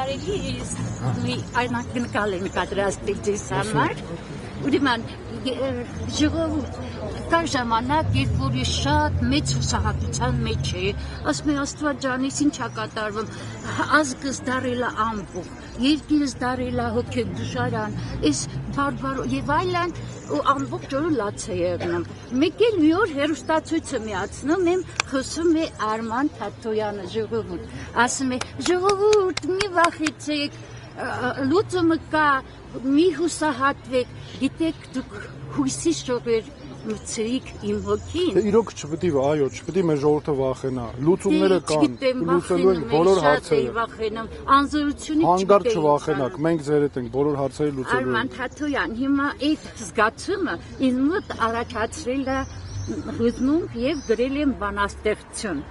կարելի է այնակնկալ են կադրաստել ձեզ համար, ուրեմն ժողովուրդ կար ժամանակ, երբ որ ես շատ մեծ հուսահատության մեջ էի, ասում եմ Աստված ջանիս ինչ ա կատարվում, ազգս դարել է ամբոխ, երկիրս դարել է հոգեբուժարան, այս բարբար եւ այլն ու ամբողջ օրը լաց է եղնում։ Մեկ էլ մի օր հեռուստացույցը միացնում եմ, խոսում է Արման Թաթոյանը, ժողովուրդ, ասում է ժողովուրդ մի վախեցեք, լուծումը կա, մի հուսահատվեք, գիտեք դուք հույսի շողեր մցրիկ իմ հոգին։ Իրոք չպետք է, այո, չպետք է մեր ժողովուրդը վախենա։ Լուծումները կան, լուծելու են բոլոր հարցերը։ Վախենում, անզորությունից հանգարտ չվախենաք, մենք ձեր հետ ենք, բոլոր հարցերը լուծելու ենք։ Արման Թաթոյան, հիմա այդ զգացումը ինձ մոտ առաջացրել է հուզմունք եւ գրել եմ բանաստեղծություն։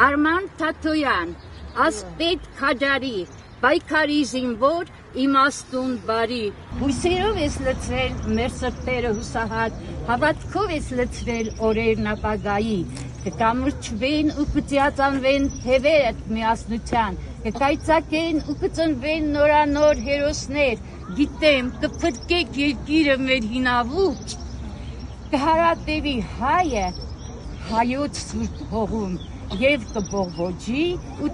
Արման Թաթոյան, ասպետ քաջարի, պայքարի զինվոր, իմաստուն բարի, հույսերով ես լցրել մեր սրտերը հուսահատ, հավատքով ես լցրել օրերն ապագայի, կկամրջվեն ու կծիածանվեն թևերդ միասնության, կկայծակեն ու կծնվեն նորանոր հերոսներ, գիտեմ, կփրկեք երկիրը մեր հինավուրց, կհարատևի հայը հայոց սուրբ հողում, եւ կբողբոջի ու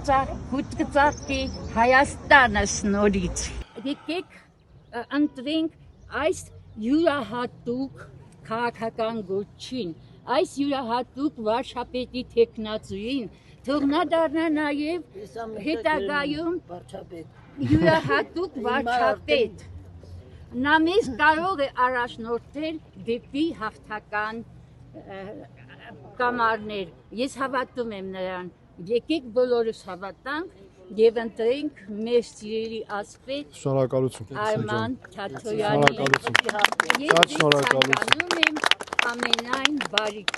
կծաղկի Հայաստանս նորից։ Եկեք ընտրենք այս յուրահատուկ քաղաքական գործին, այս յուրահատուկ վարչապետի թեկնածուին, թող նա դառնա նաեւ հետագայում յուրահատուկ վարչապետ։ Նա մեզ կարող է առաջնորդել դեպի հաղթական կամարներ, ես հավատում եմ նրան, եկեք բոլորս հավատանք եւ ընտրենք մեր սիրելի ասպետ Արման Թաթոյանին։ Ես ցանկանում եմ ամենայն բարիք։